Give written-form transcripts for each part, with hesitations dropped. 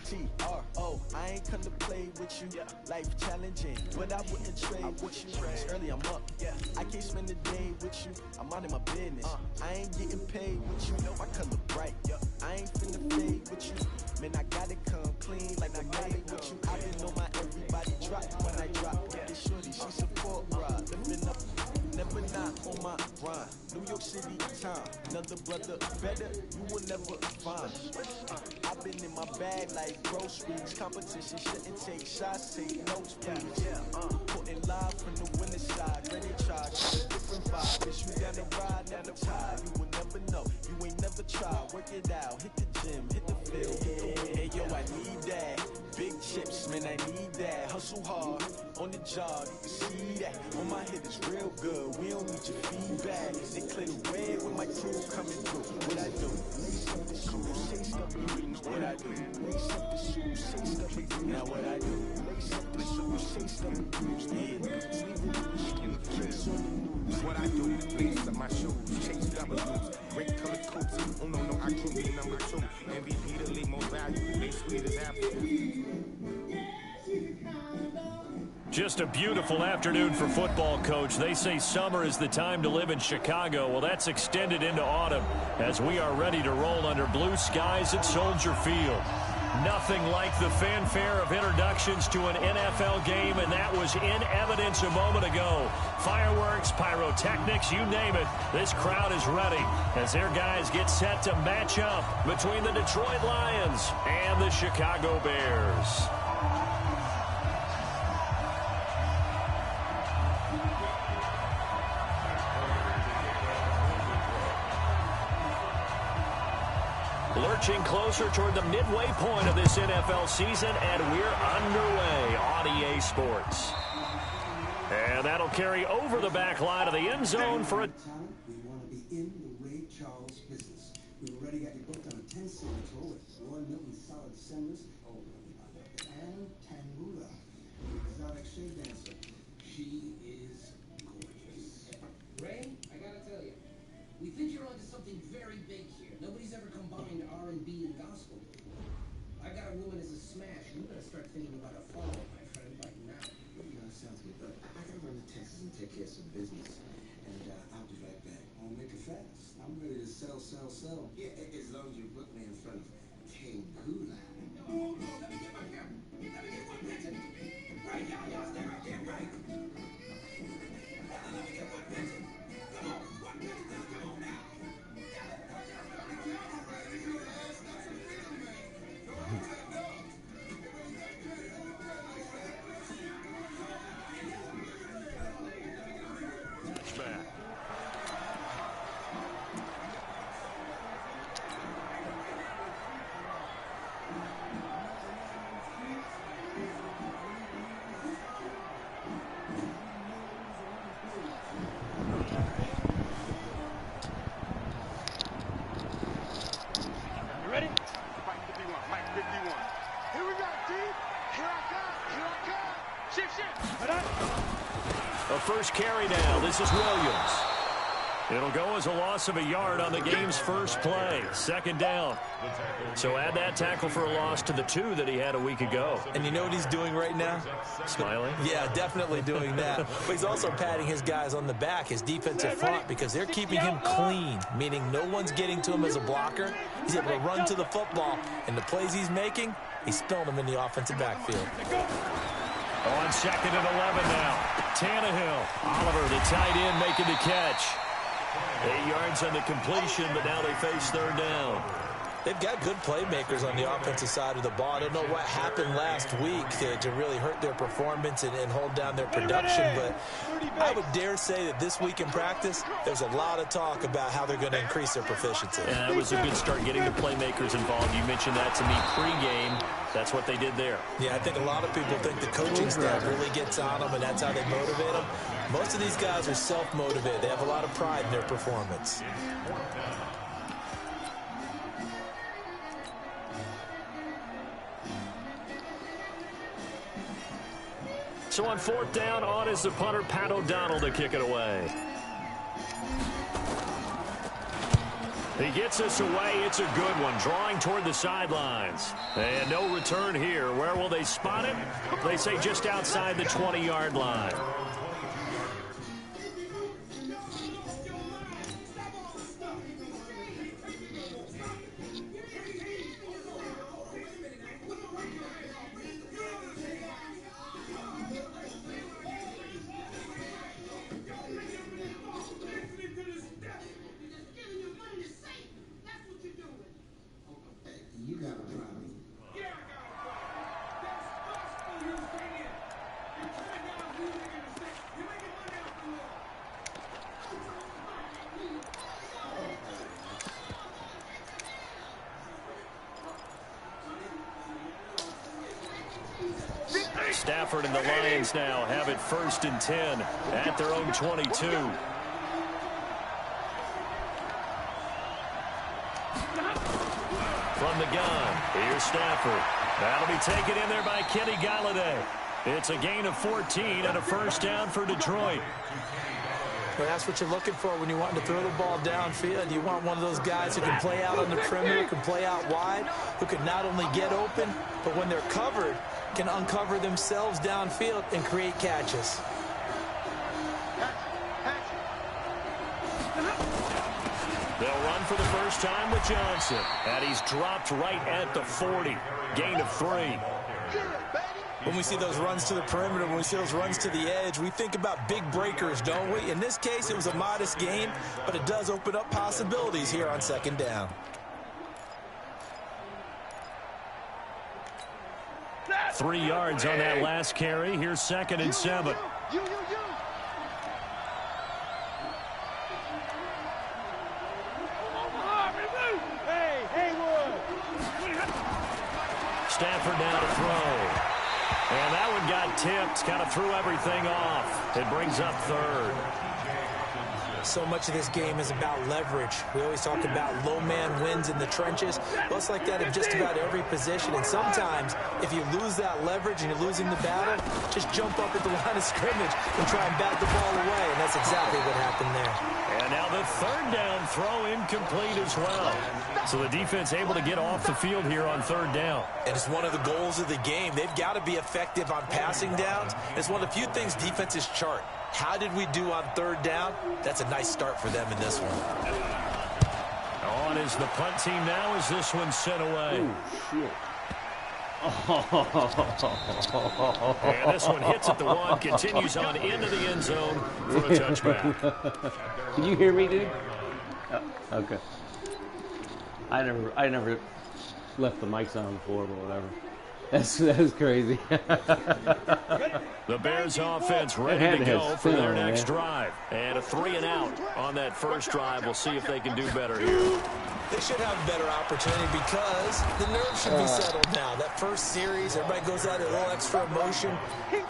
T-R-O, I ain't come to play with you. Life challenging, but I wouldn't trade with you. It's early, I'm up. I can't spend the day with you. I'm out of my business. I ain't getting paid with you. My color bright. I ain't finna fade with you. Man, I gotta come clean like I made with you. I been on my everybody drop when I drop. This shorty, she support ride. Lifting up, never not on my grind. New York City time, another brother better, you will never find. I've been in my bag like groceries. Competition shouldn't take shots, take notes, please. Putting live from the winning side, ready charge, different vibe. Is you down the ride, down the tide? You will never know, you ain't never tried. Work it out, hit the gym, hit the field. Hey yo, I need that. Big chips, man, I need that. Hustle hard, on the job, you can see that. On my head is real good, we don't need your feedback. They clear the way with my crew coming through. What I do? Lace up the shoes, say stuff, what I do? Lace up the shoes, say stuff, now what I do? Lace up the shoes, say stuff, what I do, lace up my shoes, chase W's, great color coats. Oh no, I can't be number 2. MVP the league, most value, they sweet as apples. Just a beautiful afternoon for football, Coach. They say summer is the time to live in Chicago. Well, that's extended into autumn as we are ready to roll under blue skies at Soldier Field. Nothing like the fanfare of introductions to an NFL game, and that was in evidence a moment ago. Fireworks, pyrotechnics, you name it. This crowd is ready as their guys get set to match up between the Detroit Lions and the Chicago Bears. Lurching closer toward the midway point of this NFL season, and we're underway on EA Sports. And that'll carry over the back line of the end zone for a... We want to be in the Ray Charles business. We've already got you booked on a 10-cylinder tour with Roy Milton solid cylinders. Oh, and Tangula, the exotic shade dancer. She is gorgeous. Ray, I gotta tell you, we think you're onto something very big here. Nobody's ever combined R&B and gospel. I got a woman as a smash. You better start thinking about a follow, my friend, like now. Yeah, sounds good, but I gotta run to Texas and take care of some business. And I'll be right back. I'll make it fast. I'm ready to sell. Yeah, as long as you put me in front of Tangula. Oh, let me get my camera. Let me get one picture. Right now, y'all stay right there, right? Let me get one picture. Come on, one picture. Come on now. A first carry now. This is Williams. It'll go as a loss of a yard on the game's first play. Second down. So add that tackle for a loss to the 2 that he had a week ago. And you know what he's doing right now? Smiling? Yeah, definitely doing that. But he's also patting his guys on the back, his defensive front, because they're keeping him clean, meaning no one's getting to him as a blocker. He's able to run to the football, and the plays he's making, he's spilling them in the offensive backfield. On 2nd and 11 now. Tannehill. Oliver, the tight end, making the catch. 8 yards on the completion, but now they face third down. They've got good playmakers on the offensive side of the ball. I don't know what happened last week to really hurt their performance and hold down their production, but I would dare say that this week in practice, there's a lot of talk about how they're going to increase their proficiency. Yeah, that was a good start getting the playmakers involved. You mentioned that to me pregame. That's what they did there. Yeah, I think a lot of people think the coaching staff really gets on them, and that's how they motivate them. Most of these guys are self-motivated. They have a lot of pride in their performance. So on 4th down, on is the punter, Pat O'Donnell, to kick it away. He gets us away. It's a good one, drawing toward the sidelines. And no return here. Where will they spot it? They say just outside the 20-yard line. You got a problem. Stafford and the Lions now have it 1st and 10 at their own 22. From the gun, here's Stafford. That'll be taken in there by Kenny Galladay. It's a gain of 14 and a 1st down for Detroit. Well, that's what you're looking for when you want to throw the ball downfield. You want one of those guys who can play out on the perimeter, can play out wide, who can not only get open, but when they're covered, can uncover themselves downfield and create catches. They'll run for the first time with Johnson. And he's dropped right at the 40. Gain of 3. When we see those runs to the perimeter, when we see those runs to the edge, we think about big breakers, don't we? In this case, it was a modest gain, but it does open up possibilities here on 2nd down. Three yards on that last carry. Here's 2nd and 7. Stafford now to throw. And that one got tipped, kind of threw everything off. It brings up 3rd. So much of this game is about leverage. We always talk about low man wins in the trenches. Well, it's like that in just about every position. And sometimes, if you lose that leverage and you're losing the battle, just jump up at the line of scrimmage and try and bat the ball away. And that's exactly what happened there. And now the 3rd down throw incomplete as well. So the defense able to get off the field here on 3rd down. And it's one of the goals of the game. They've got to be effective on passing downs. It's one of the few things defenses chart. How did we do on 3rd down? That's a nice start for them in this one. On is the punt team now as this one's sent away. And this one hits at the 1, continues on into the end zone for a touchback. Can you hear me, dude? Oh, okay. I never left the mics on before, but whatever. That's crazy. The Bears offense ready to go for their next drive. And a 3-and-out on that first drive. We'll see if they can do better here. They should have a better opportunity because the nerves should be settled now. That first series, everybody goes out a little extra emotion.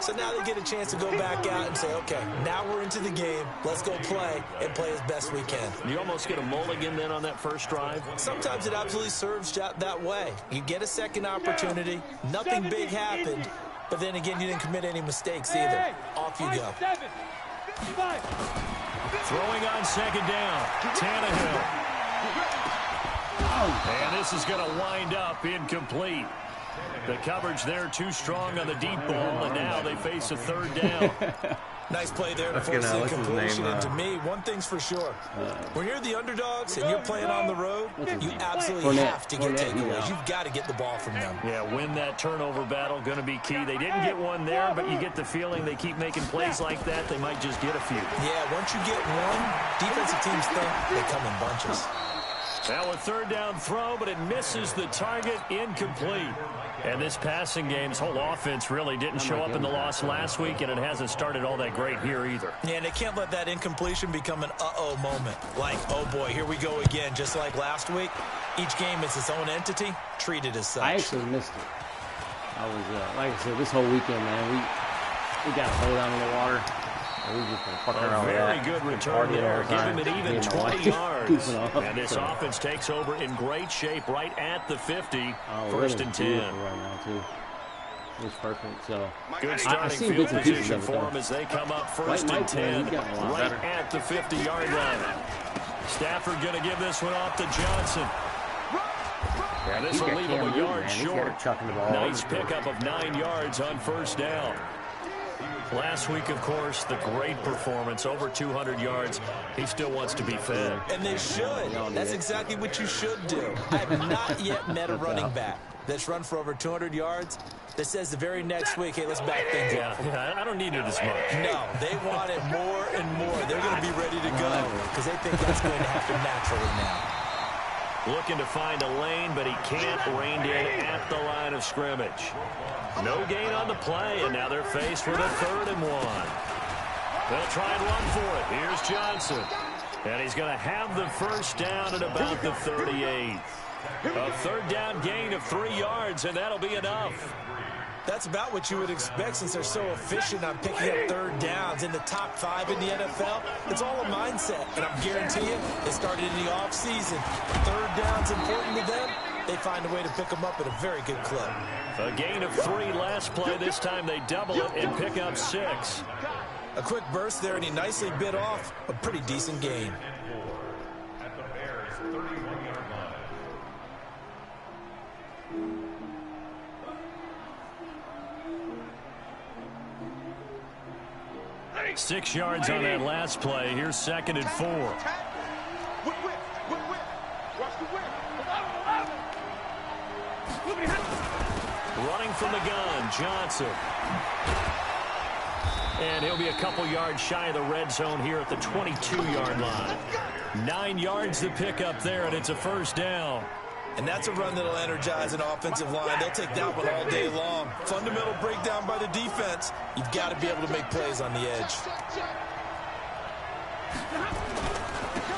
So now they get a chance to go back out and say, okay, now we're into the game. Let's go play and play as best we can. You almost get a mulligan then on that first drive? Sometimes it absolutely serves that way. You get a second opportunity. Nothing big happened. But then again, you didn't commit any mistakes either. Off you go. Throwing on 2nd down. Tannehill. And this is going to wind up incomplete. The coverage there too strong on the deep ball, and now they face a 3rd down. Nice play there to force the incompletion. And to me, one thing's for sure. When you're the underdogs and you're playing on the road, you absolutely have to get takeaways. You've got to get the ball from them. Yeah, win that turnover battle, going to be key. They didn't get one there, but you get the feeling they keep making plays like that, they might just get a few. Yeah, once you get one, defensive teams think they come in bunches. Now a 3rd down throw, but it misses the target, incomplete. And this passing game's whole offense really didn't show up in the loss last week, and it hasn't started all that great here either. Yeah, and they can't let that incompletion become an uh-oh moment. Like, oh boy, here we go again, just like last week. Each game is its own entity, treated as such. I actually missed it. I was, like I said, this whole weekend, man, we got to hold down in the water. We just fucking around with that. Very good return there. Give him an even 20 yards. And this offense takes over in great shape right at the 50. 1st and 10. Right now, too. It's perfect. So good starting field position for them as they come up 1st and 10 right at the 50-yard line. Stafford going to give this one off to Johnson. Yeah, This will leave him a yard short. Nice pickup of 9 yards on first down. Last week, of course, the great performance, over 200 yards. He still wants to be fed. And they should. That's exactly what you should do. I have not yet met a running back that's run for over 200 yards that says the very next week, hey, let's back things up. Yeah, I don't need it as much. No, they want it more and more. They're going to be ready to go because they think that's going to happen naturally now. Looking to find a lane, but he can't. Reined in at the line of scrimmage. No gain on the play, and now they're faced with a 3rd and 1. They'll try and run for it. Here's Johnson. And he's going to have the first down at about the 38. A 3rd down gain of 3 yards, and that'll be enough. That's about what you would expect since they're so efficient on picking up 3rd downs in the top 5 in the NFL. It's all a mindset, and I'm guaranteeing you, it started in the offseason. 3rd down's important to them. They find a way to pick them up at a very good clip. A gain of 3 last play. This time they double it and pick up 6. A quick burst there, and he nicely bit off a pretty decent gain. At the Bears' 31-yard line. 6 yards on that last play. Here's 2nd and 4. Running from the gun, Johnson. And he'll be a couple yards shy of the red zone here at the 22-yard line. 9 yards to pick up there, and it's a first down. And that's a run that'll energize an offensive line. They'll take that one all day long. Fundamental breakdown by the defense. You've got to be able to make plays on the edge.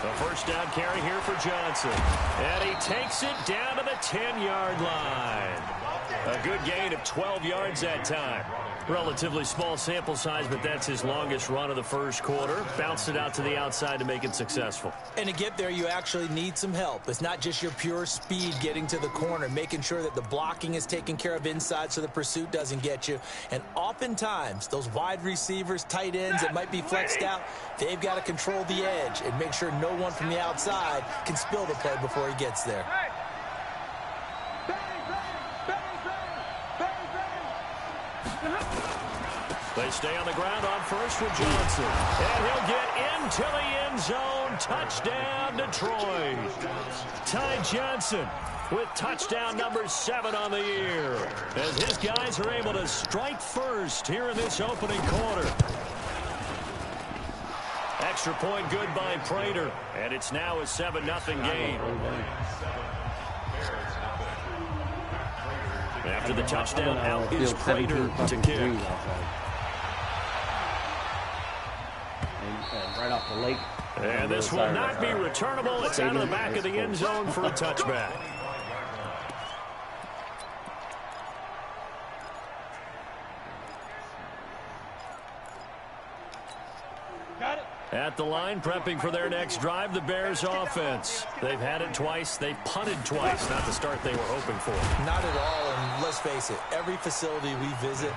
A first down carry here for Johnson. And he takes it down to the 10-yard line. A good gain of 12 yards that time. Relatively small sample size, but that's his longest run of the first quarter. Bounced it out to the outside to make it successful. And to get there, you actually need some help. It's not just your pure speed getting to the corner, making sure that the blocking is taken care of inside so the pursuit doesn't get you. And oftentimes, those wide receivers, tight ends that might be flexed out, they've got to control the edge and make sure no one from the outside can spill the play before he gets there. They stay on the ground on first with Johnson. And he'll get into the end zone. Touchdown, Detroit. Ty Johnson with touchdown number 7 on the year. As his guys are able to strike first here in this opening quarter. Extra point good by Prater. And it's now a 7-0 game. After the touchdown, out is Prater to kick. Right off the lake. And this will not be returnable. It's out of the back of the end zone for a touchback. Got it. At the line, prepping for their next drive, the Bears offense. They've had it twice. They've punted twice. Not the start they were hoping for. Not at all, and let's face it, every facility we visit,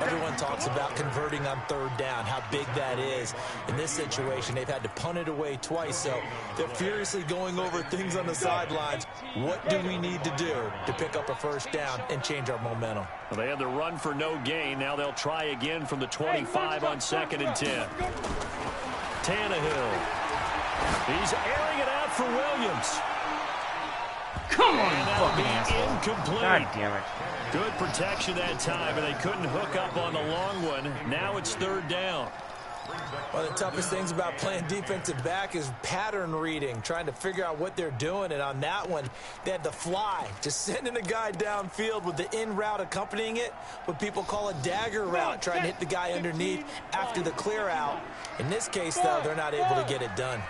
everyone talks about converting on 3rd down, how big that is. In this situation, they've had to punt it away twice, so they're furiously going over things on the sidelines. What do we need to do to pick up a first down and change our momentum? Well, they had the run for no gain. Now they'll try again from the 25 on 2nd and 10. Tannehill. He's airing it out for Williams. Come on, and fucking that'll be incomplete. God damn it. Good protection that time, and they couldn't hook up on the long one. Now it's 3rd down. One of the toughest things about playing defensive back is pattern reading, trying to figure out what they're doing. And on that one, they had to fly, just sending a guy downfield with the in route accompanying it, what people call a dagger route, trying to hit the guy underneath after the clear out. In this case, though, they're not able to get it done.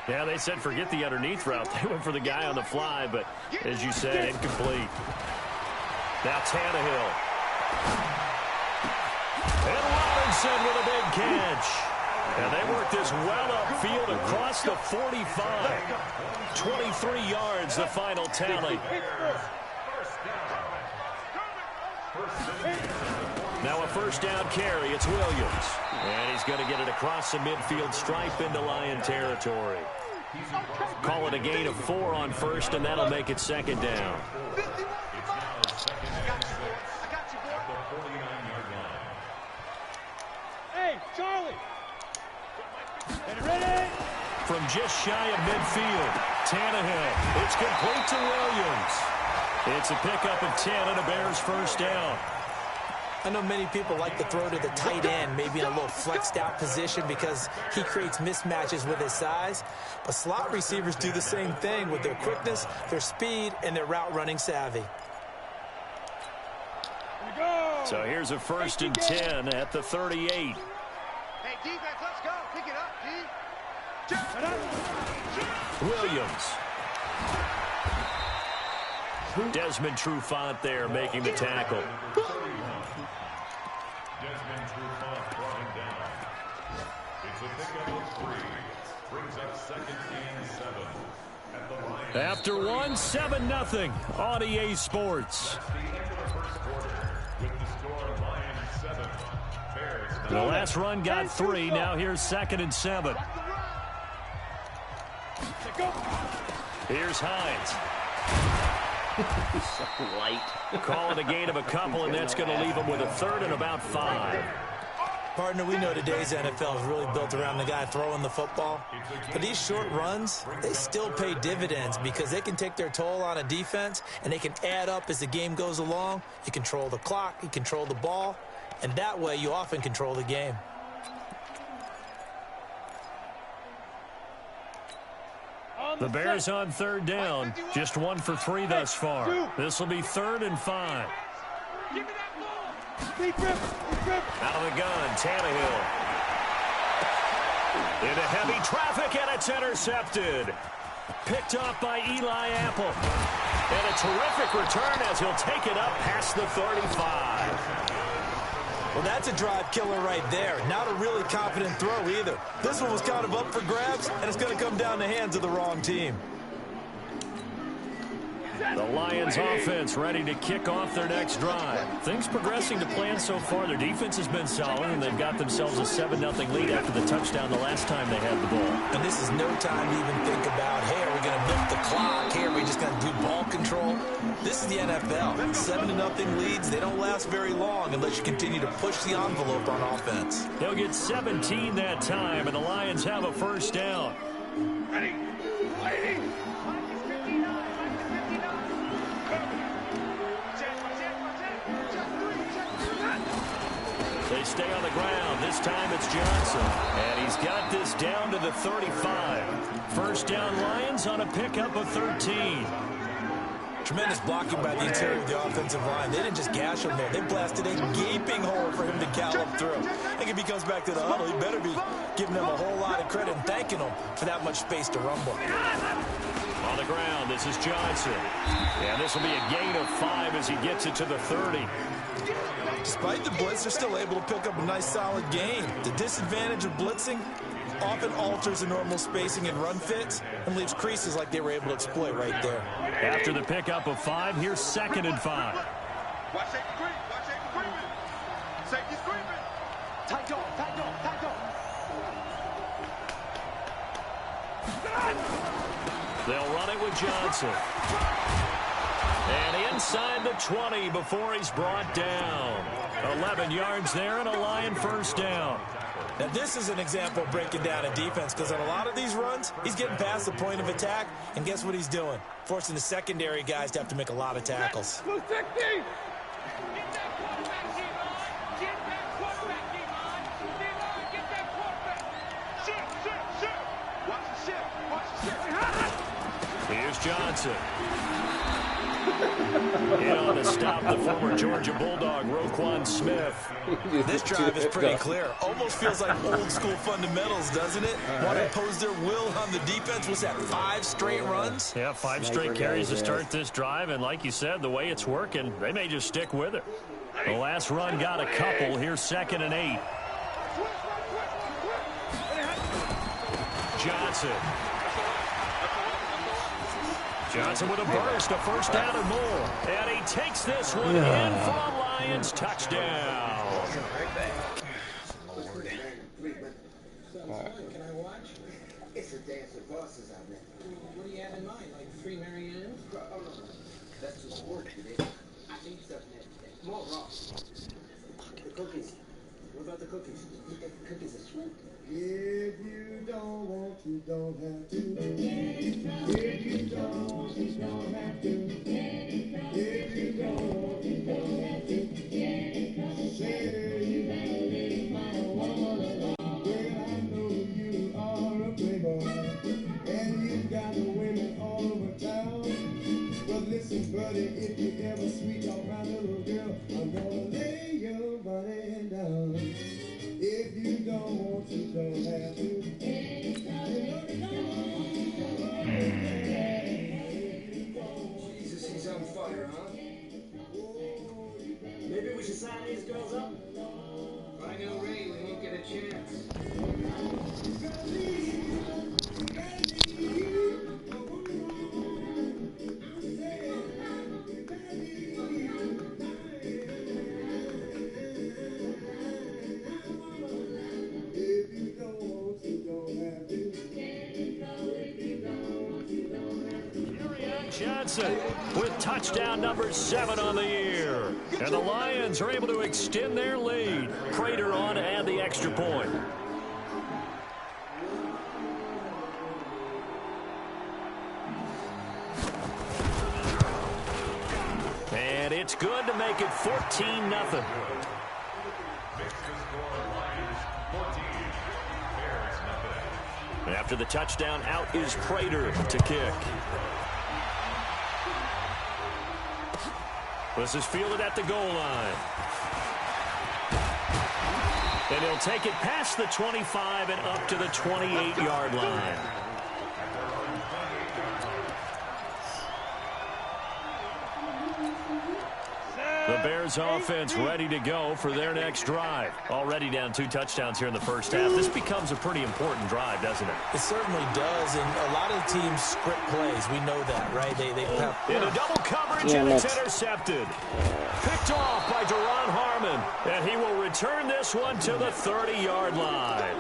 Yeah, they said forget the underneath route. They went for the guy on the fly, but as you said, incomplete. Now Tannehill. And Robinson with a big catch. And they worked this well upfield across the 45. 23 yards, the final tally. Now a first down carry. It's Williams. And he's going to get it across the midfield stripe into Lion territory. Call it a gain of 4 on first, and that'll make it second down. Hey, Charlie! Ready? From just shy of midfield, Tannehill. It's complete to Williams. It's a pickup of 10 and a Bears first down. I know many people like to throw to the tight end, maybe in a little flexed out position because he creates mismatches with his size. But slot receivers do the same thing with their quickness, their speed, and their route running savvy. So here's a 1st and 10 at the 38. Hey, defense, let's go. Pick it up, D. Williams. Desmond Trufant there making the tackle. Desmond Trufant brought him down. It's a pickup of 3. Brings up 2nd and 7 at the Lions. After 1, 7-0 on EA Sports. That's the end of the first quarter with the score Lions 7, Bears 9. The last run got 3. Now here's 2nd and 7. Here's Hines. So light. Call it a gain of a couple, and that's going to leave him with a 3rd and about 5. Partner, we know today's NFL is really built around the guy throwing the football. But these short runs, they still pay dividends because they can take their toll on a defense, and they can add up as the game goes along. You control the clock, you control the ball, and that way you often control the game. The Bears on 3rd down. Just 1 for 3 thus far. This will be 3rd and 5. Out of the gun, Tannehill. Into heavy traffic, and it's intercepted. Picked off by Eli Apple. And a terrific return as he'll take it up past the 35. Well, that's a drive killer right there. Not a really confident throw either. This one was kind of up for grabs, and it's going to come down the hands of the wrong team. The Lions offense ready to kick off their next drive. Things progressing to plan so far. Their defense has been solid, and they've got themselves a 7-0 lead after the touchdown the last time they had the ball. And this is no time to even think about, hey, are we going to milk the clock? Hey, are we just going to do ball control? This is the NFL. 7-0 leads, they don't last very long unless you continue to push the envelope on offense. They'll get 17 that time, and the Lions have a first down. Ready? Ready? They stay on the ground. This time it's Johnson. And he's got this down to the 35. First down Lions on a pickup of 13. Tremendous blocking by the interior of the offensive line. They didn't just gash him there. They blasted a gaping hole for him to gallop through. I think if he comes back to the huddle, he better be giving them a whole lot of credit and thanking them for that much space to rumble. On the ground, this is Johnson. And this will be a gain of 5 as he gets it to the 30. Despite the blitz, they're still able to pick up a nice solid gain. The disadvantage of blitzing often alters the normal spacing and run fits and leaves creases like they were able to exploit right there. After the pickup of 5, here's 2nd and 5. Watch safety creep. Watch safety creeping. Safety's creeping. Tight dog. Tight dog. Tight dog. They'll run it with Johnson. And inside the 20 before he's brought down. 11 yards there and a Lion first down. Now, this is an example of breaking down a defense because on a lot of these runs, he's getting past the point of attack, and guess what he's doing? Forcing the secondary guys to have to make a lot of tackles. Here's Johnson. In on to stop the former Georgia Bulldog, Roquan Smith. This drive is pretty clear. Almost feels like old school fundamentals, doesn't it? Want to impose their will on the defense. Was that 5 straight runs? Yeah, 5 straight carries to start this drive, and like you said, the way it's working, they may just stick with it. The last run got a couple. Here's 2nd and 8. Johnson. Johnson with a burst, a first down and more. And he takes this one in for a Lions touchdown. Can I watch? It's to dance with bosses out there. What do you have in mind? Like free Marianne? Oh, no. That's just work today. I need something that's more raw. The cookies. What about the cookies? The cookies are sweet. If you don't want to, don't have to. If you don't want to, don't have to. If you don't want to, don't have to. Say you gotta leave my woman alone. Well, I know you are a playboy, and you've got women all over town. But listen, buddy, if you ever sweet talk my little girl, I'm gonna lay your body down. If you don't want to, don't have to. Jesus, he's on fire, huh? Maybe we should sign these girls up? If I know Ray, we won't get a chance. Johnson with touchdown number 7 on the year. And the Lions are able to extend their lead. Prater on to add the extra point. And it's good to make it 14-0. After the touchdown, out is Prater to kick. This is fielded at the goal line. And he'll take it past the 25 and up to the 28-yard line. The Bears offense ready to go for their next drive. Already down 2 touchdowns here in the first half. This becomes a pretty important drive, doesn't it? It certainly does, and a lot of the teams script plays. We know that, right? They have in a double coverage, and it's intercepted. Picked off by Duron Harmon, and he will return this one to the 30-yard line.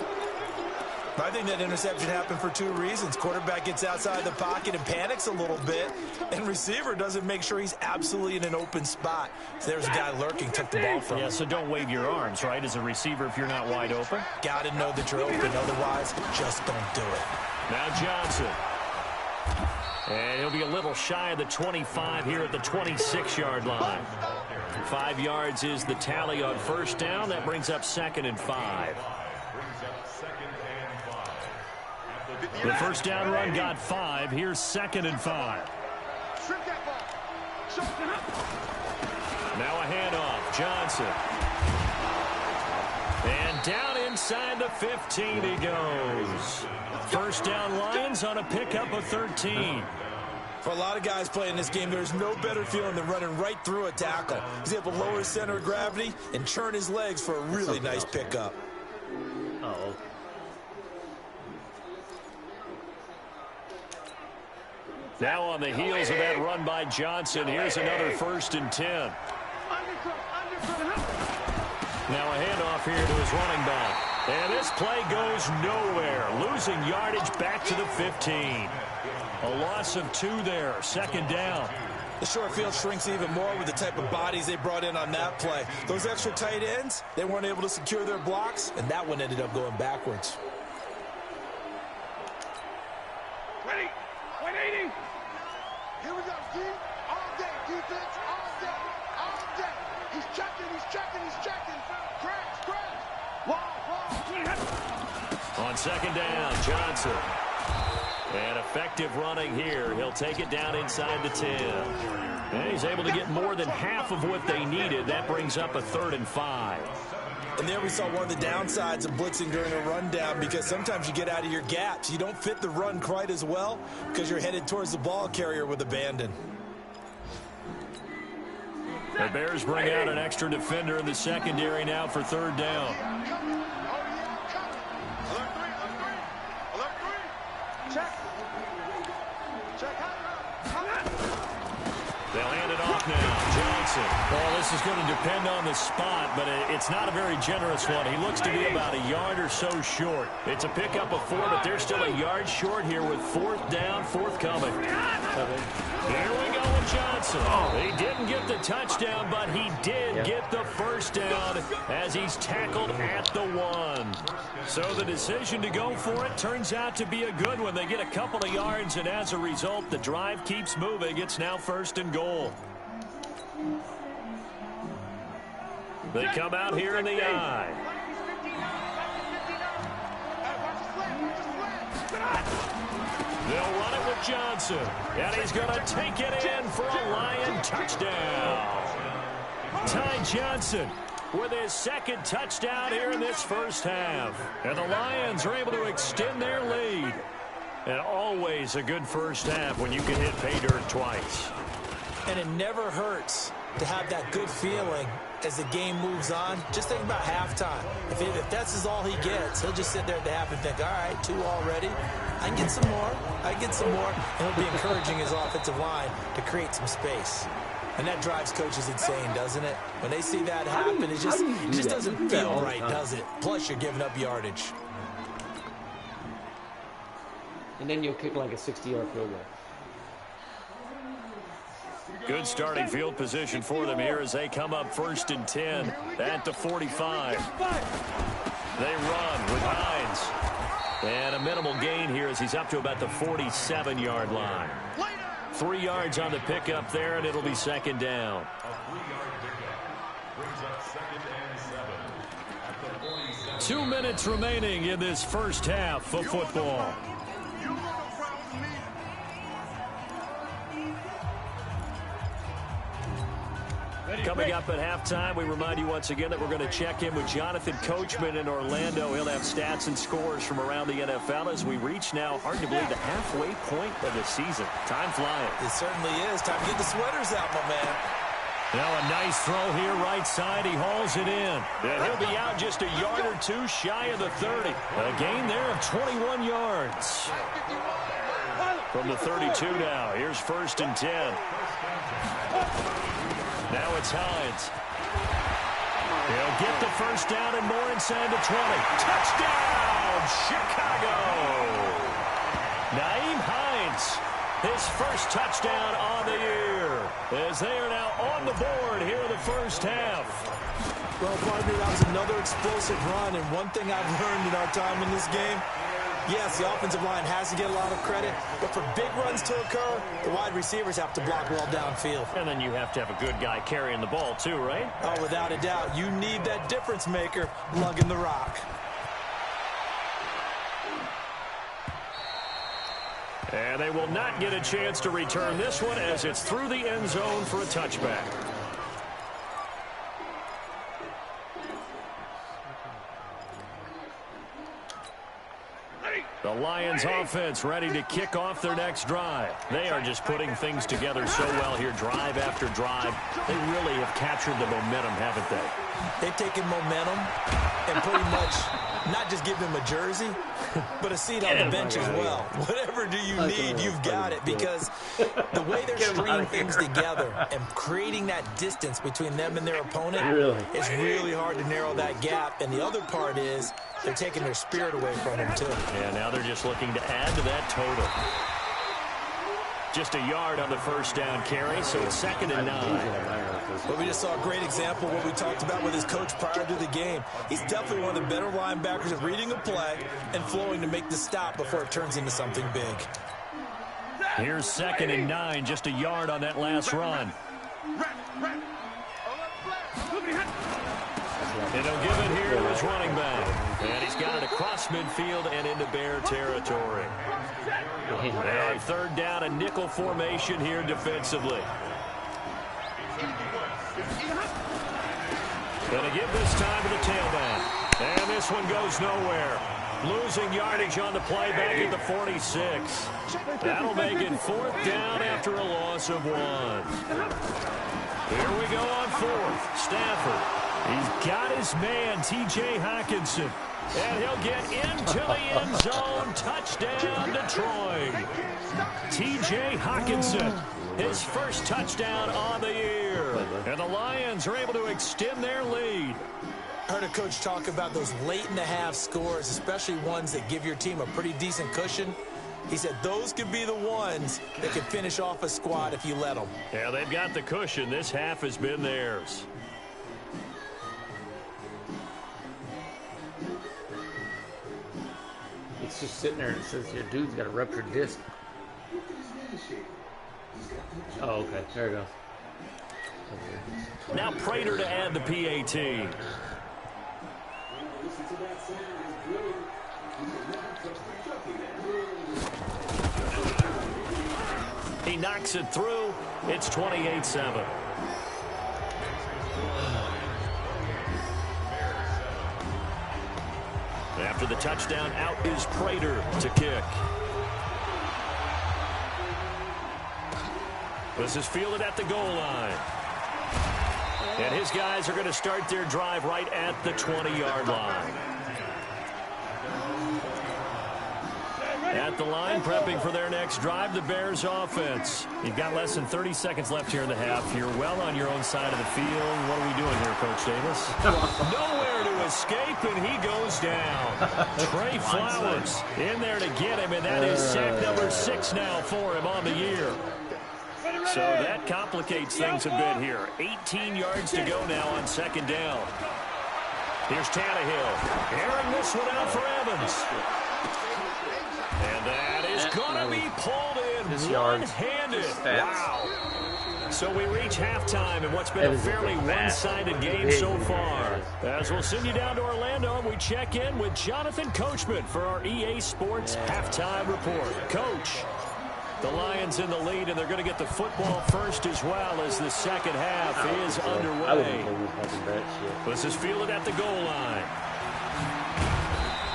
I think that interception happened for 2 reasons. Quarterback gets outside the pocket and panics a little bit, and receiver doesn't make sure he's absolutely in an open spot. So there's a guy lurking, took the ball from him. Yeah, so don't wave your arms, right, as a receiver if you're not wide open. Got to know that you're open. Otherwise, just don't do it. Now Johnson. And he'll be a little shy of the 25 here at the 26-yard line. 5 yards is the tally on first down. That brings up 2nd and 5. The first down run got 5. Here's 2nd and 5. Now a handoff. Johnson. And down inside the 15 he goes. First down Lions on a pickup of 13. For a lot of guys playing this game, there's no better feeling than running right through a tackle. He's able to lower his center of gravity and churn his legs for a really nice pickup. Uh-oh. Now on the heels of that run by Johnson, here's another 1st and 10. Now a handoff here to his running back. And this play goes nowhere. Losing yardage back to the 15. A loss of 2 there. 2nd down. The short field shrinks even more with the type of bodies they brought in on that play. Those extra tight ends, they weren't able to secure their blocks, and that one ended up going backwards. Ready? 180. Here we go, D. All day. Defense, all day. All day. He's checking, he's checking, he's checking. Crash, crash. Wall. On 2nd down, Johnson. And effective running here. He'll take it down inside the 10. And he's able to get more than half of what they needed. That brings up a 3rd and 5. And there we saw one of the downsides of blitzing during a rundown, because sometimes you get out of your gaps. You don't fit the run quite as well because you're headed towards the ball carrier with abandon. The Bears bring out an extra defender in the secondary now for 3rd down. They'll hand it it off now. Johnson. Well, this is going to depend on the spot, but it's not a very generous one. He looks to be about a yard or so short. It's a pickup of 4, but they're still a yard short here with 4th down, forthcoming. Here we go with Johnson. He didn't get the touchdown, but he did get the first down as he's tackled at the 1. So the decision to go for it turns out to be a good one. They get a couple of yards, and as a result, the drive keeps moving. It's now 1st and goal. They come out here in the I. They'll run it with Johnson, and he's going to take it in for a Lion touchdown. Ty Johnson with his 2nd touchdown here in this first half. And the Lions are able to extend their lead. And always a good first half when you can hit pay dirt twice. And it never hurts to have that good feeling as the game moves on. Just think about halftime. If that's all he gets, he'll just sit there at the half and think, all right, 2 already. I can get some more. I can get some more. And he'll be encouraging his offensive line to create some space. And that drives coaches insane, doesn't it? When they see that happen, it just doesn't feel right, does it? Plus, you're giving up yardage. And then you'll kick like a 60-yard field goal. Good starting field position for them here as they come up 1st and 10 at the 45. They run with Hines. And a minimal gain here as he's up to about the 47-yard line. 3 yards on the pickup there, and it'll be 2nd down. A 3-yard pickup brings up 2nd and 7 at the 47. 2 minutes remaining in this first half of football. Coming up at halftime, we remind you once again that we're going to check in with Jonathan Coachman in Orlando. He'll have stats and scores from around the NFL as we reach now, hard to believe, the halfway point of the season. Time flying. It certainly is. Time to get the sweaters out, my man. Now a nice throw here right side. He hauls it in. And he'll be out just a yard or 2 shy of the 30. A gain there of 21 yards. From the 32 now. Here's 1st and 10. Now it's Hines. He'll get the first down and more inside the 20. Touchdown, Chicago! Nyheim Hines, his first touchdown on the year, as they are now on the board here in the first half. Well, partner, that was another explosive run, and one thing I've learned in our time in this game, yes, the offensive line has to get a lot of credit, but for big runs to occur, the wide receivers have to block well downfield. And then you have to have a good guy carrying the ball too, right? Oh, without a doubt. You need that difference maker lugging the rock. And they will not get a chance to return this one as it's through the end zone for a touchback. The Lions offense ready to kick off their next drive. They are just putting things together so well here, drive after drive. They really have captured the momentum, haven't they? They've taken momentum and pretty much not just give them a jersey, but a seat on the bench as well. Whatever do you need, you've got it, because the way they're stringing things together and creating that distance between them and their opponent, it's really hard to narrow that gap. And the other part is they're taking their spirit away from them, too. Yeah, now they're just looking to add to that total. Just a yard on the first down carry, so it's 2nd and 9. But we just saw a great example of what we talked about with his coach prior to the game. He's definitely one of the better linebackers at reading a play and flowing to make the stop before it turns into something big. Here's 2nd and 9, just a yard on that last run. And he'll give it here to his running back. And he's got it across midfield and into Bear territory. And 3rd down, a nickel formation here defensively. Gonna give this time to the tailback. And this one goes nowhere. Losing yardage on the play back at the 46. That'll make it 4th down after a loss of 1. Here we go on 4th. Stafford. He's got his man, T.J. Hockenson. And he'll get into the end zone. Touchdown, Detroit. T.J. Hawkinson, his first touchdown on the year. And the Lions are able to extend their lead. I heard a coach talk about those late-in-the-half scores, especially ones that give your team a pretty decent cushion. He said those could be the ones that could finish off a squad if you let them. Yeah, they've got the cushion. This half has been theirs. It's just sitting there and it says your dude's got a ruptured disc. Oh, okay. There it goes. Now Prater to add the PAT. He knocks it through. It's 28-7. After the touchdown, out is Prater to kick. This is fielded at the goal line. And his guys are going to start their drive right at the 20-yard line. At the line, prepping for their next drive, the Bears offense. You've got less than 30 seconds left here in the half. You're well on your own side of the field. What are we doing here, Coach Davis? Nowhere to escape, and he goes down. Trey Flowers in there to get him, and that is sack number 6 now for him on the year. So that complicates things a bit here. 18 yards to go now on second down. Here's Tannehill. Airing this one out for Evans. And that is going to be pulled in one-handed. Wow. So we reach halftime in what's been a fairly one-sided game so far. As we'll send you down to Orlando, we check in with Jonathan Coachman for our EA Sports Halftime Report. Coach, the Lions in the lead, and they're going to get the football first as well as the second half is underway. This is fielded at the goal line.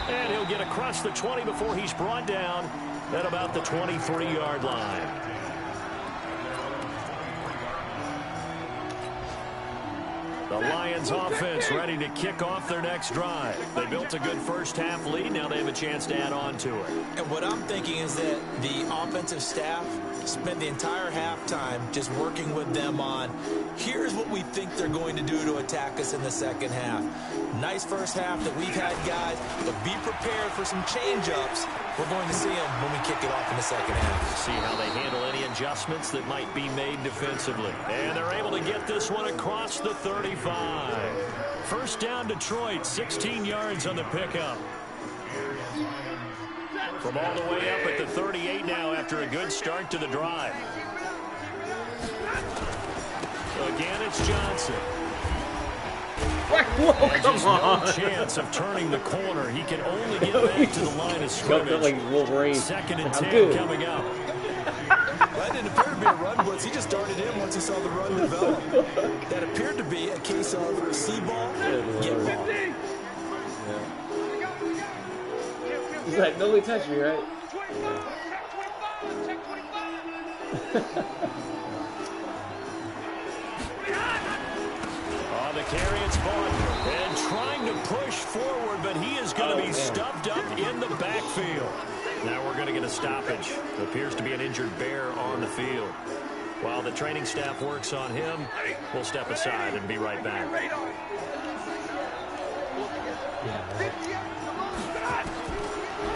And he'll get across the 20 before he's brought down at about the 23-yard line. The Lions offense ready to kick off their next drive. They built a good first half lead. Now they have a chance to add on to it. And what I'm thinking is that the offensive staff spent the entire halftime just working with them on, here's what we think they're going to do to attack us in the second half. Nice first half that we've had, guys, but be prepared for some change-ups. We're going to see them when we kick it off in the second half. See how they handle any adjustments that might be made defensively. And they're able to get this one across the 35. First down, Detroit, 16 yards on the pickup. From all the way up at the 38 now after a good start to the drive. Again, it's Johnson. Whoa, come on. No chance of turning the corner. He can only get back to the line of scrimmage. Like Wolverine. Second and 10 coming up. That didn't appear to be a run blitz. He just darted in once he saw the run develop. That appeared to be a case of see ball, get ball. He's like, nobody touched me, right? On the carry, it's Vaughn. And trying to push forward, but he is going to be stuffed up in the backfield. Now we're going to get a stoppage. It appears to be an injured Bear on the field. While the training staff works on him, we'll step aside and be right back.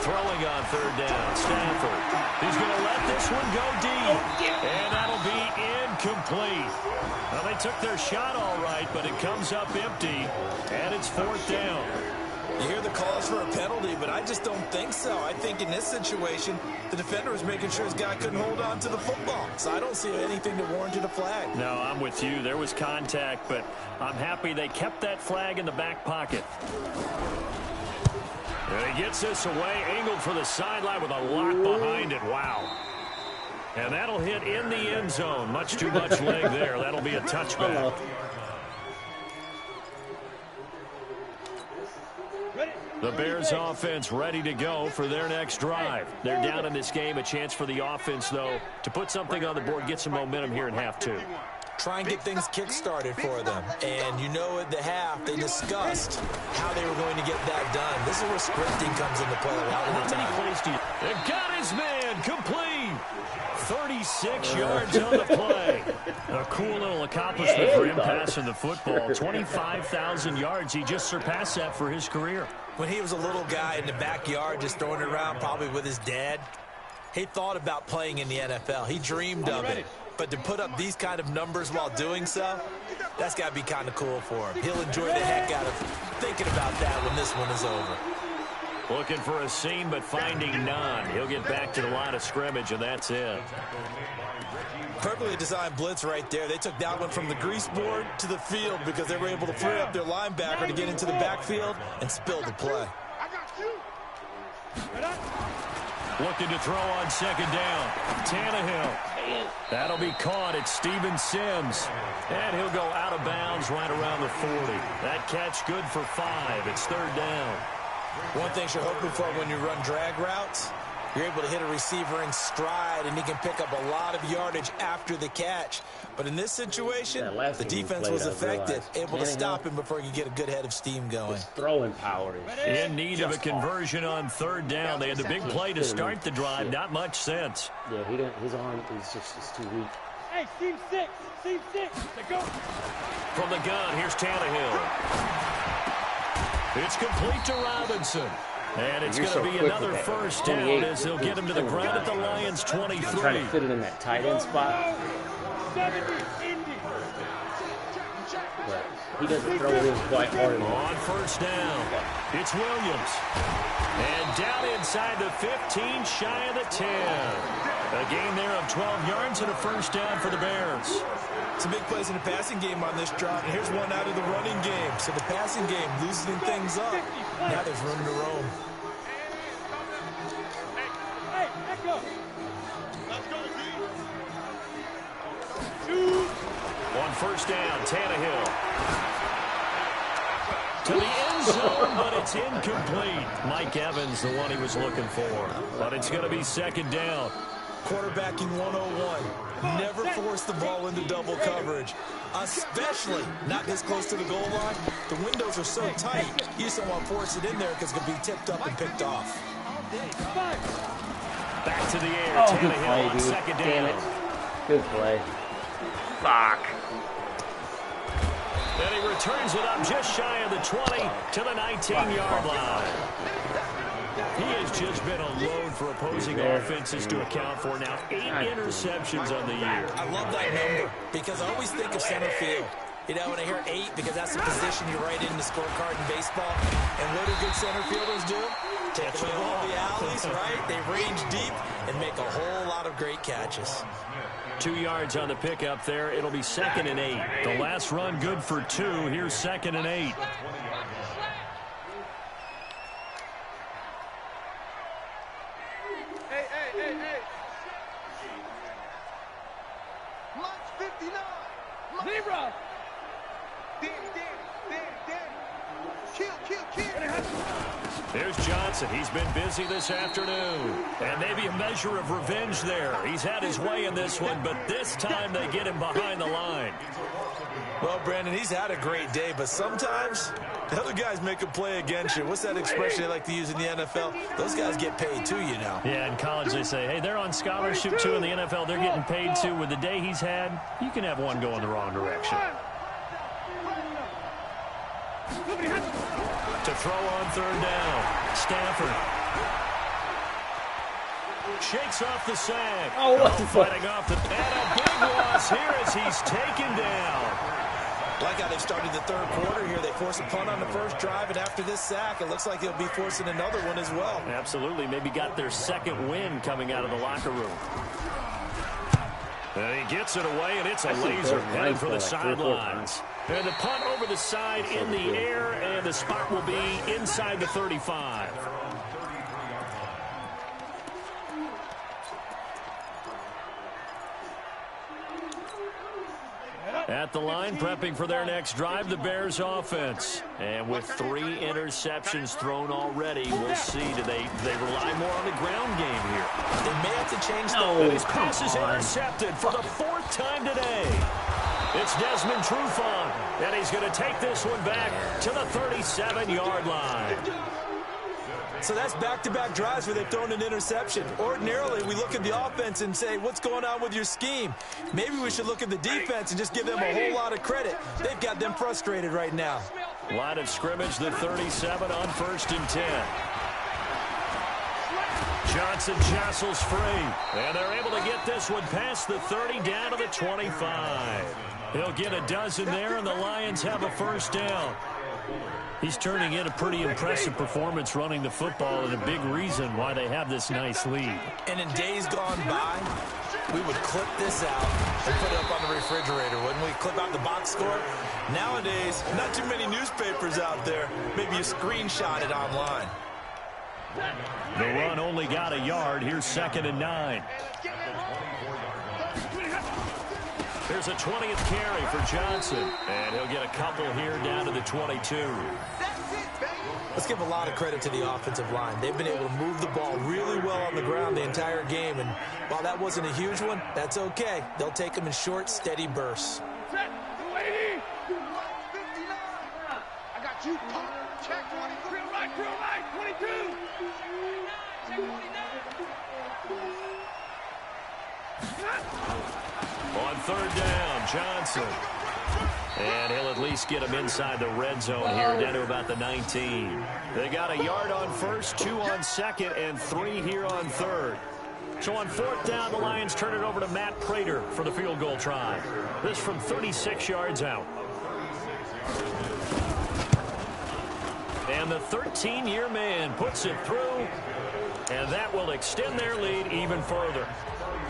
Throwing on third down, Stafford. He's going to let this one go deep. And that'll be incomplete. Well, they took their shot all right, but it comes up empty, and it's fourth down. You hear the calls for a penalty, but I just don't think so. I think in this situation, the defender was making sure his guy couldn't hold on to the football. So I don't see anything to warrant a flag. No, I'm with you. There was contact, but I'm happy they kept that flag in the back pocket. And he gets this away, angled for the sideline with a lock behind it. Wow. And that'll hit in the end zone. Much too much leg there. That'll be a touchback. The Bears offense ready to go for their next drive. They're down in this game. A chance for the offense, though, to put something on the board, get some momentum here in half two. try and get things kick-started for them. And you know at the half, they discussed how they were going to get that done. This is where scripting comes into play a lot of the time. They got his man complete. 36 yards on the play. A cool little accomplishment for him passing the football. 25,000 yards. He just surpassed that for his career. When he was a little guy in the backyard just throwing it around probably with his dad, he thought about playing in the NFL. He dreamed of it. But to put up these kind of numbers while doing so, that's got to be kind of cool for him. He'll enjoy the heck out of thinking about that when this one is over. Looking for a seam, but finding none. He'll get back to the line of scrimmage, and that's it. Perfectly designed blitz right there. They took that one from the grease board to the field because they were able to free up their linebacker to get into the backfield and spill the play. Looking to throw on second down. Tannehill. That'll be caught at Steven Sims. And he'll go out of bounds right around the 40. That catch good for 5. It's third down. One thing you're hoping for when you run drag routes, you're able to hit a receiver in stride, and he can pick up a lot of yardage after the catch. But in this situation, the defense was effective, able to stop him before he could get a good head of steam going. His throwing power is in need of a conversion on third down. They had the big play to start the drive. Not much sense. Yeah, his arm is just too weak. Hey, Team 6. Team 6. Go. From the gun, here's Tannehill. It's complete to Robinson. And it's going to be another first down as they'll get him to the ground at the Lions' 23. He's trying to fit it in that tight end spot. But he doesn't throw it in quite hard enough. On first down, it's Williams. And down inside the 15, shy of the 10. A gain there of 12 yards and a first down for the Bears. Some big plays in the passing game on this drive, and here's one out of the running game. So the passing game loosening things up. Now there's room to roam. Hey, echo. Let's go, On first down, Tannehill. To the end zone, but it's incomplete. Mike Evans, the one he was looking for. But it's going to be second down. Quarterbacking 101. Never force the ball into double coverage, especially not this close to the goal line. The windows are so tight, you just don't want to force it in there because it can be tipped up and picked off. Back to the air. Oh, good Tannehill play, on dude. second Damn down. it. Good play. Fuck. Then he returns it up just shy of the 20 to the 19-yard line. He has just been a load for opposing offenses to account for. Now 8 interceptions on the year. I love that number because I always think of center field. You know, when I hear 8, because that's the position you write in the scorecard in baseball. And what do good center fielders do? Take away all the alleys, right? They range deep and make a whole lot of great catches. 2 yards on the pickup there. It'll be 2nd and 8. The last run good for 2. Here's 2nd and 8. Hey. Lunch 59. Zebra. Kill. There's Johnson. He's been busy this afternoon. And maybe a measure of revenge there. He's had his way in this one, but this time they get him behind the line. Well, Brandon, he's had a great day, but sometimes the other guys make a play against you. What's that expression they like to use in the NFL? Those guys get paid too, you know. Yeah, in college they say, hey, they're on scholarship too. In the NFL, they're getting paid too. With the day he's had, you can have one going the wrong direction. To throw on third down, Stafford. Shakes off the sack. Oh, what the fuck? Fighting off the... And a big loss here as he's taken down. Like how they started the third quarter here. They forced a punt on the first drive, and after this sack, it looks like they'll be forcing another one as well. Absolutely. Maybe got their second win coming out of the locker room. And he gets it away, and it's a laser headed for the sidelines. And the punt over the side in the air, and the spot will be inside the 35. At the line, prepping for their next drive, the Bears offense. And with 3 interceptions thrown already, we'll see. Do they rely more on the ground game here? They may have to change the... And his pass is intercepted for the 4th time today. It's Desmond Trufant, and he's going to take this one back to the 37-yard line. So that's back-to-back drives where they've thrown an interception. Ordinarily, we look at the offense and say, what's going on with your scheme? Maybe we should look at the defense and just give them a whole lot of credit. They've got them frustrated right now. Line of scrimmage, the 37 on 1st and 10. Johnson jostles free, and they're able to get this one past the 30 down to the 25. He'll get a dozen there, and the Lions have a first down. He's turning in a pretty impressive performance running the football, and a big reason why they have this nice lead. And in days gone by, we would clip this out and put it up on the refrigerator, wouldn't we? Clip out the box score. Nowadays, not too many newspapers out there. Maybe you screenshot it online. The run only got a yard. Here's 2nd and 9. There's a 20th carry for Johnson, and he'll get a couple here down to the 22. Let's give a lot of credit to the offensive line. They've been able to move the ball really well on the ground the entire game, and while that wasn't a huge one, that's okay. They'll take them in short, steady bursts. I got you, pump. Check 23. Real right, 22. Check 49. On 3rd down, Johnson. And he'll at least get him inside the red zone here, down to about the 19. They got a yard on 1st, 2 on 2nd, and 3 here on 3rd. So on 4th down, the Lions turn it over to Matt Prater for the field goal try. This from 36 yards out. And the 13-year man puts it through, and that will extend their lead even further.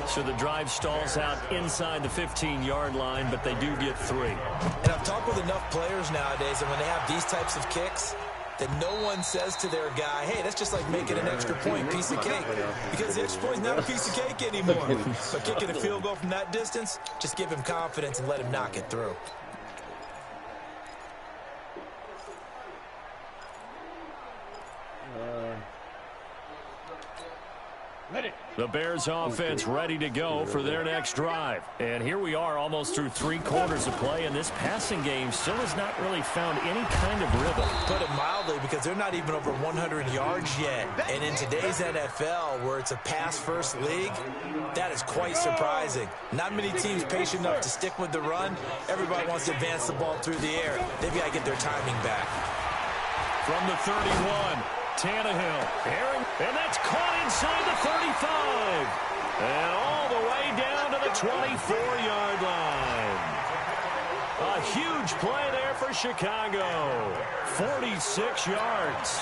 So the drive stalls out inside the 15-yard line, but they do get 3. And I've talked with enough players nowadays, and when they have these types of kicks, that no one says to their guy, hey, that's just like making an extra point, piece of cake. Because the extra point's not a piece of cake anymore. But kicking a field goal from that distance, just give him confidence and let him knock it through. The Bears offense ready to go for their next drive. And here we are almost through 3 quarters of play, and this passing game still has not really found any kind of rhythm. Put it mildly, because they're not even over 100 yards yet. And in today's NFL, where it's a pass-first league, that is quite surprising. Not many teams patient enough to stick with the run. Everybody wants to advance the ball through the air. They've got to get their timing back. From the 31, Tannehill, and that's caught inside the 35. And all the way down to the 24-yard line. A huge play there for Chicago. 46 yards.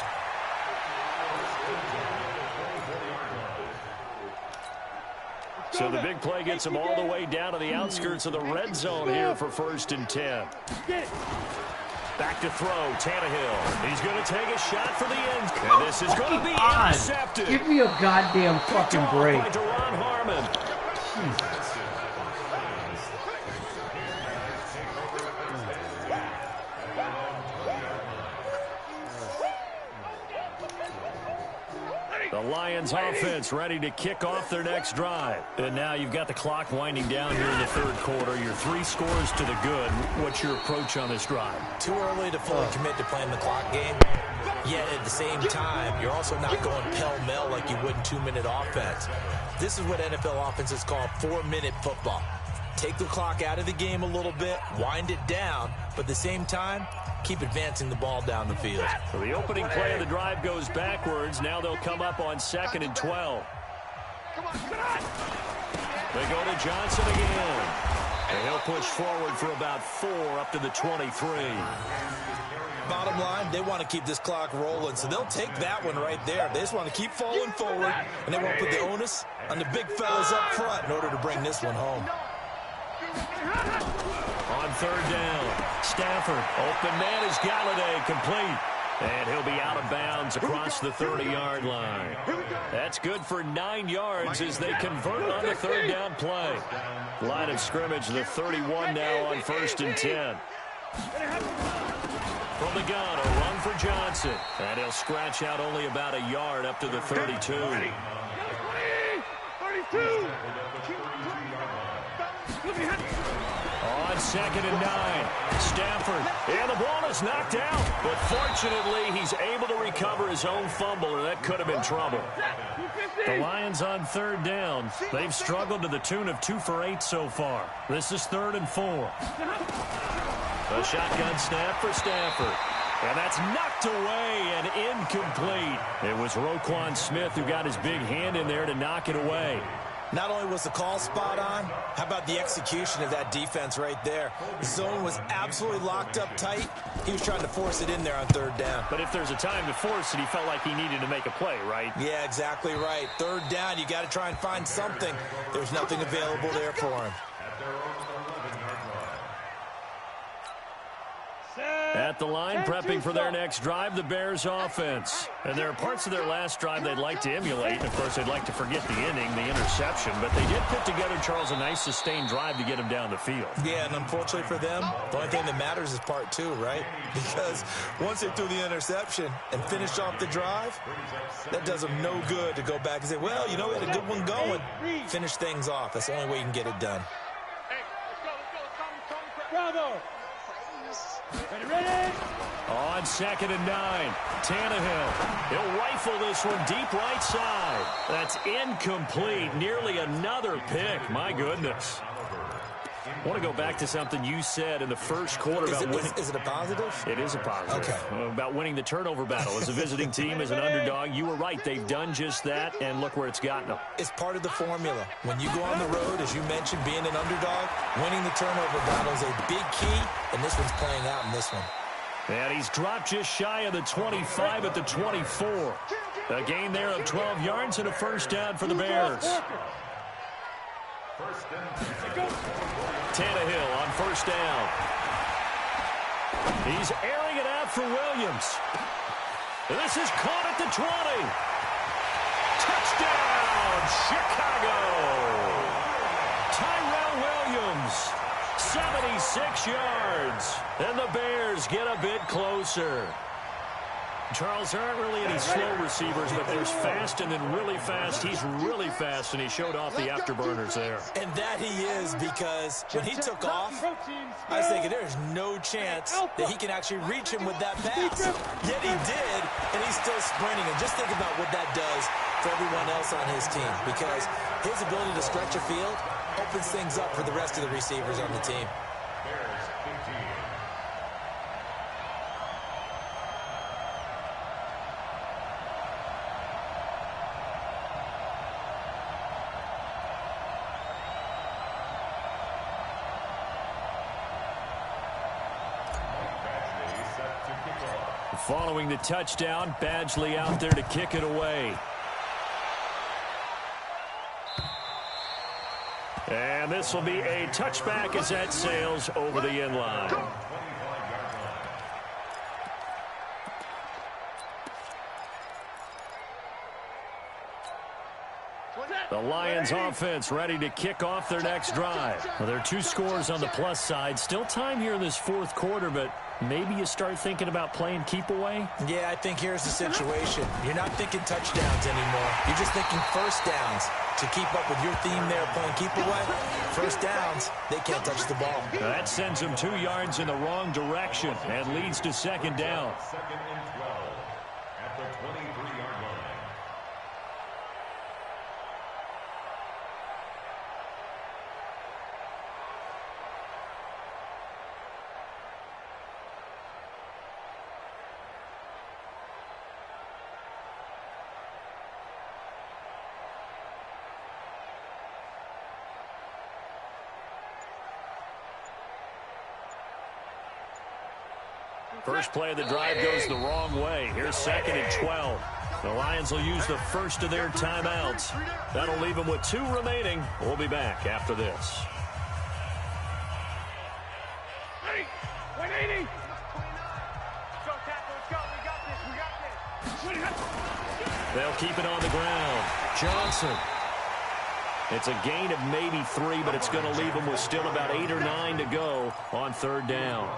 So the big play gets them all the way down to the outskirts of the red zone here for 1st and 10. Back to throw, Tannehill. He's going to take a shot for the end. And this is going to be intercepted. Give me a goddamn fucking break. By Deron Harmon. The Lions offense ready to kick off their next drive. And now you've got the clock winding down here in the 3rd quarter. Your 3 scores to the good. What's your approach on this drive? Too early to fully commit to playing the clock game. Yet at the same time, you're also not going pell-mell like you would in 2-minute offense. This is what NFL offenses call 4-minute football. Take the clock out of the game a little bit, wind it down, but at the same time, keep advancing the ball down the field. So the opening play of the drive goes backwards. Now they'll come up on 2nd and 12. They go to Johnson again. And he'll push forward for about 4 up to the 23. Bottom line, they want to keep this clock rolling, so they'll take that one right there. They just want to keep falling forward, and they won't put the onus on the big fellas up front in order to bring this one home. On 3rd down, Stafford, open man is Galladay, complete. And he'll be out of bounds across the 30-yard line. That's good for 9 yards as they convert on the 3rd down play. Line of scrimmage, the 31 now on 1st and 10. From the gun, a run for Johnson. And he'll scratch out only about a yard up to the 32. 32. On on 2nd and 9. Stafford, and the ball is knocked out. But fortunately, he's able to recover his own fumble, or that could have been trouble. The Lions on 3rd down. They've struggled to the tune of 2 for 8 so far. This is 3rd and 4. A shotgun snap for Stafford. And that's knocked away and incomplete. It was Roquan Smith who got his big hand in there to knock it away. Not only was the call spot on, how about the execution of that defense right there? The zone was absolutely locked up tight. He was trying to force it in there on 3rd down. But if there's a time to force it, he felt like he needed to make a play, right? Yeah, exactly right. 3rd down, you got to try and find something. There's nothing available there for him. At the line, prepping for their next drive, the Bears offense. And there are parts of their last drive they'd like to emulate. And, of course, they'd like to forget the inning, the interception. But they did put together, Charles, a nice sustained drive to get him down the field. Yeah, and unfortunately for them, the only thing that matters is part 2, right? Because once they threw the interception and finished off the drive, that does them no good to go back and say, well, you know, we had a good one going. Finish things off. That's the only way you can get it done. Bravo. Ready? On 2nd and 9, Tannehill. He'll rifle this one deep right side. That's incomplete. Nearly another pick. My goodness. I want to go back to something you said in the first quarter about winning. Is it a positive? It is a positive. Okay. About winning the turnover battle. As a visiting team, as an underdog, you were right. They've done just that, and look where it's gotten them. It's part of the formula. When you go on the road, as you mentioned, being an underdog, winning the turnover battle is a big key, and this one's playing out in this one. And he's dropped just shy of the 25 at the 24. A gain there of 12 yards and a first down for the Bears. Tannehill on first down. He's airing it out for Williams. And this is caught at the 20. Touchdown, Chicago. Tyrell Williams, 76 yards. And the Bears get a bit closer. Charles, there aren't really any slow receivers, but there's fast and then really fast. He's really fast, and he showed off the afterburners there. And that he is, because when he took off, I was thinking there's no chance that he can actually reach him with that pass. Yet he did, and he's still sprinting. And just think about what that does for everyone else on his team, because his ability to stretch a field opens things up for the rest of the receivers on the team. Following the touchdown, Badgley out there to kick it away. And this will be a touchback as that sails over the end line. The Lions offense ready to kick off their next drive. Well, there are 2 scores on the plus side. Still time here in this 4th quarter, but maybe you start thinking about playing keep away? Yeah, I think here's the situation. You're not thinking touchdowns anymore. You're just thinking first downs. To keep up with your theme there, playing keep away, first downs, they can't touch the ball. That sends them 2 yards in the wrong direction and leads to 2nd down. 2nd and 12 at the 23-yard line. First play of the drive goes the wrong way. Here's 2nd and 12. The Lions will use the first of their timeouts. That'll leave them with 2 remaining. We'll be back after this. 180. Go, tackle, let's go. We got this. They'll keep it on the ground. Johnson. It's a gain of maybe 3, but it's going to leave them with still about 8 or 9 to go on 3rd down.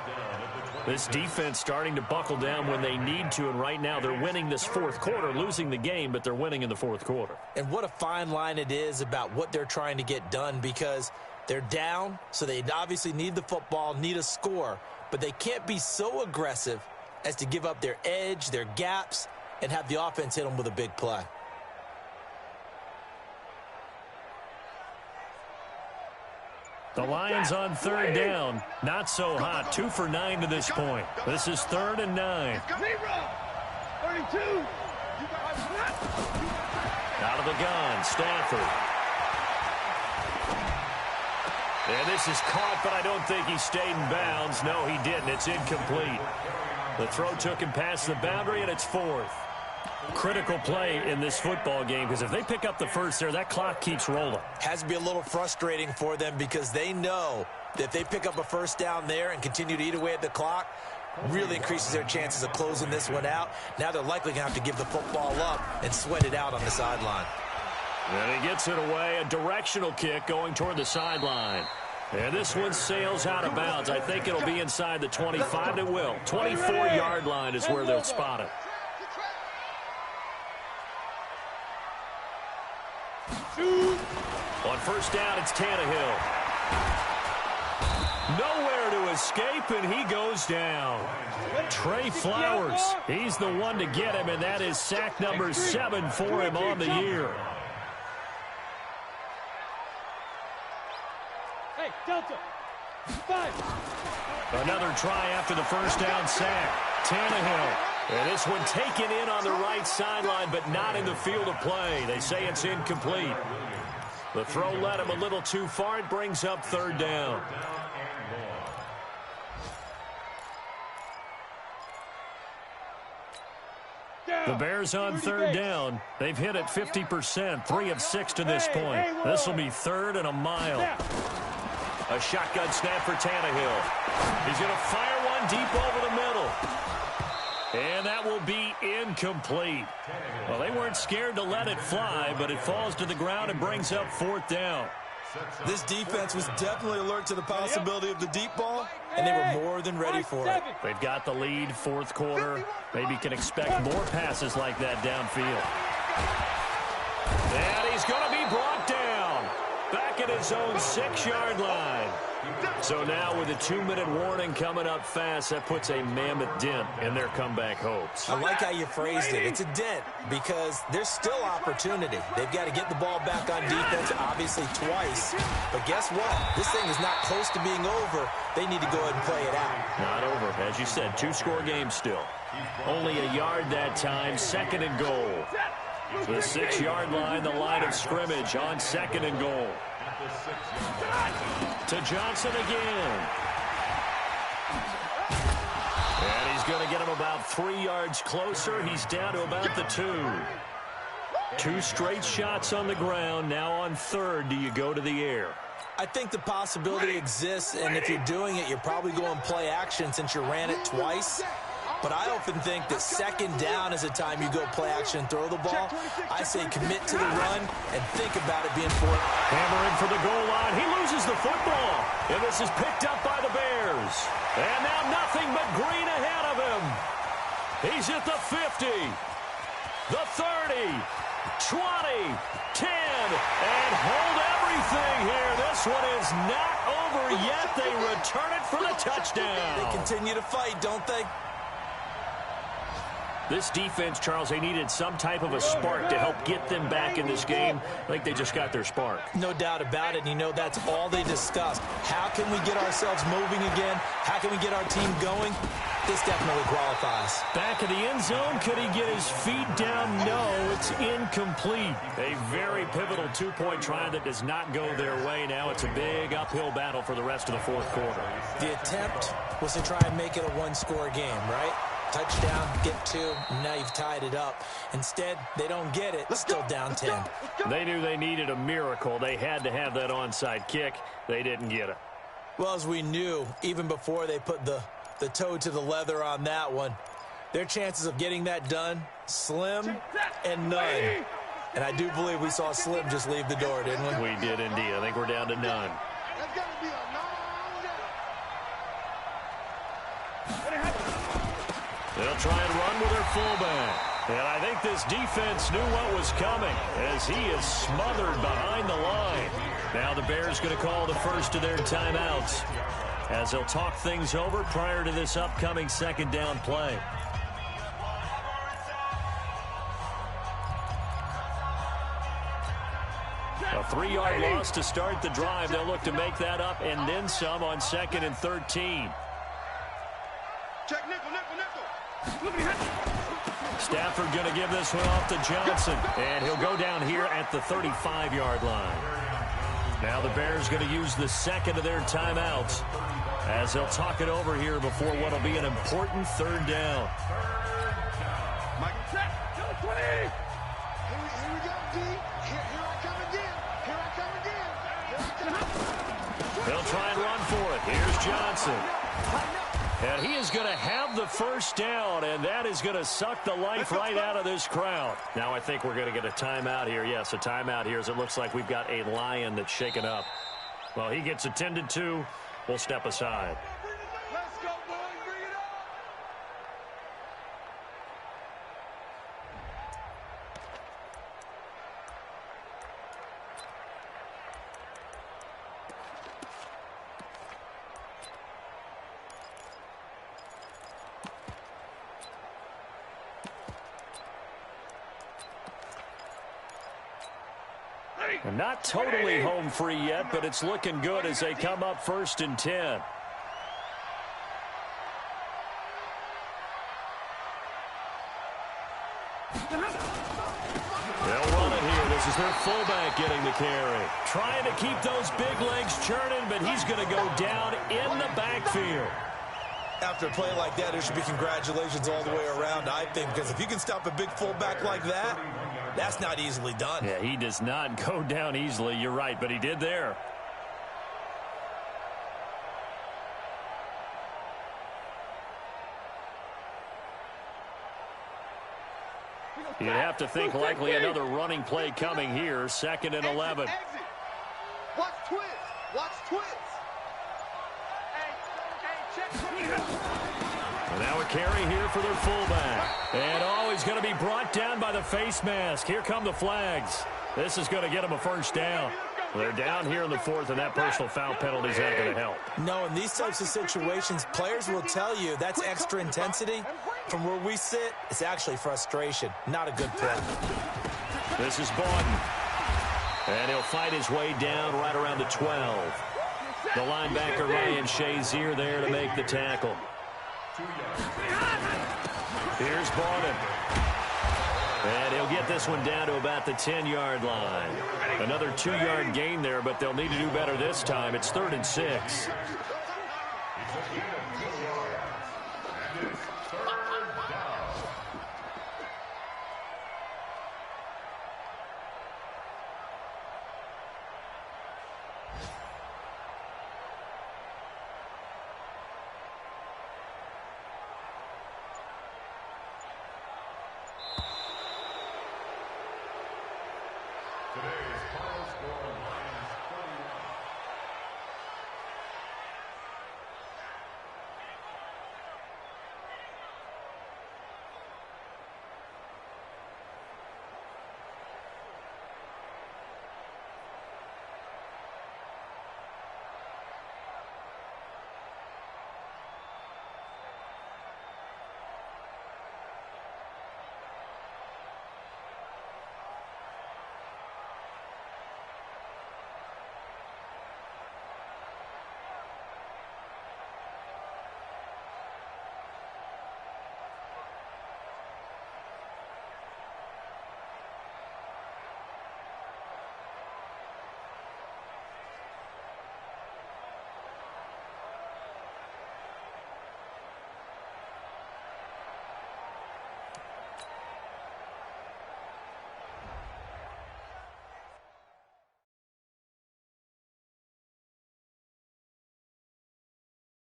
This defense starting to buckle down when they need to, and right now they're winning this 4th quarter, losing the game, but they're winning in the 4th quarter. And what a fine line it is about what they're trying to get done, because They're down, so they obviously need the football, need a score, but they can't be so aggressive as to give up their edge, their gaps, and have the offense hit them with a big play. The Lions on third down. Not so hot. 2 for 9 to this point. This is 3rd and 9. 32. Out of the gun, Stafford. And this is caught, but I don't think he stayed in bounds. No, he didn't. It's incomplete. The throw took him past the boundary, and it's 4th. Critical play in this football game, because if they pick up the first there, that clock keeps rolling. Has to be a little frustrating for them because they know that if they pick up a first down there and continue to eat away at the clock, really increases their chances of closing this one out. Now they're likely going to have to give the football up and sweat it out on the sideline. And he gets it away, a directional kick going toward the sideline. And this one sails out of bounds. I think it'll be inside the 25. It will. 24-yard line is where they'll spot it. On first down, it's Tannehill. Nowhere to escape, and he goes down. Trey Flowers, he's the one to get him, and that is sack number 7 for him on the year. Hey, Delta. 5. Another try after the first down sack. Tannehill. And this one taken in on the right sideline, but not in the field of play. They say it's incomplete. The throw led him a little too far. It brings up 3rd down. The Bears on 3rd down. They've hit it 50%, 3 of 6 to this point. This will be 3rd and a mile. A shotgun snap for Tannehill. He's going to fire one deep over the middle. And that will be incomplete. Well, they weren't scared to let it fly, but it falls to the ground and brings up 4th down. This defense was definitely alert to the possibility of the deep ball, and they were more than ready for it. They've got the lead, 4th quarter. Maybe can expect more passes like that downfield. And he's going to be brought down. Back at his own 6-yard line. So now with a 2-minute warning coming up fast, that puts a mammoth dent in their comeback hopes. I like how you phrased it. It's a dent because there's still opportunity. They've got to get the ball back on defense, obviously twice. But guess what? This thing is not close to being over. They need to go ahead and play it out. Not over. As you said, 2-score game still. Only a yard that time, 2nd and goal. The 6-yard line, the line of scrimmage on 2nd and goal. To Johnson again. And he's going to get him about 3 yards closer. He's down to about the 2. 2 straight shots on the ground. Now on 3rd, do you go to the air? I think the possibility exists, and if you're doing it, you're probably going play action since you ran it twice. But I often think that 2nd down is a time you go play action and throw the ball. I say commit to the run and think about it being 4th. Hammering for the goal line. He loses the football. And this is picked up by the Bears. And now nothing but green ahead of him. He's at the 50, the 30, 20, 10, and hold everything here. This one is not over yet. They return it for the touchdown. They continue to fight, don't they? This defense, Charles, they needed some type of a spark to help get them back in this game. I think they just got their spark. No doubt about it. And you know that's all they discussed. How can we get ourselves moving again? How can we get our team going? This definitely qualifies. Back of the end zone. Could he get his feet down? No, it's incomplete. A very pivotal 2-point try that does not go their way. Now it's a big uphill battle for the rest of the 4th quarter. The attempt was to try and make it a 1-score game, right? Touchdown, get 2, and now you've tied it up. Instead, they don't get it. Still down 10. They knew they needed a miracle. They had to have that onside kick. They didn't get it. Well, as we knew, even before they put the toe to the leather on that one, their chances of getting that done, slim and none. And I do believe we saw Slim just leave the door, didn't we? We did indeed. I think we're down to none. That's got to be a long day. They'll try and run with their fullback. And I think this defense knew what was coming as he is smothered behind the line. Now the Bears going to call the first of their timeouts as they'll talk things over prior to this upcoming second down play. A 3-yard loss to start the drive. They'll look to make that up and then some on 2nd and 13. Check nickel, nickel, nickel. Stafford going to give this one off to Johnson, and he'll go down here at the 35-yard line. Now the Bears going to use the second of their timeouts as they'll talk it over here before what will be an important 3rd down. Mike, check. 20. Here we go, D. Here I come again. Here I come again. Here I come. They'll try and run for it. Here's Johnson. And he is going to have the first down, and that is going to suck the life right out of this crowd. Now I think we're going to get a timeout here. Yes, a timeout here as it looks like we've got a lion that's shaken up. Well, he gets attended to. We'll step aside. Let's go, boys. Bring it on. And not totally home free yet, but it's looking good as they come up 1st and 10. They'll run it here. This is their fullback getting the carry. Trying to keep those big legs churning, but he's going to go down in the backfield. After a play like that, there should be congratulations all the way around, I think, because if you can stop a big fullback like that, that's not easily done. Yeah, he does not go down easily. You're right, but he did there. You'd have to think likely another running play coming here. 2nd and 11. Exit. Watch twist. Watch twist. And now a carry here for their fullback. And he's going to be brought down by the face mask. Here come the flags. This is going to get them a first down. They're down here in the 4th, and that personal foul penalty is not going to help. No, in these types of situations, players will tell you that's extra intensity. From where we sit, it's actually frustration. Not a good play. This is Bawden. And he'll fight his way down right around the 12. The linebacker, Ryan Shazier, there to make the tackle. Here's Bawden. And he'll get this one down to about the 10-yard line. Another 2-yard gain there, but they'll need to do better this time. It's 3rd and 6. Today's final score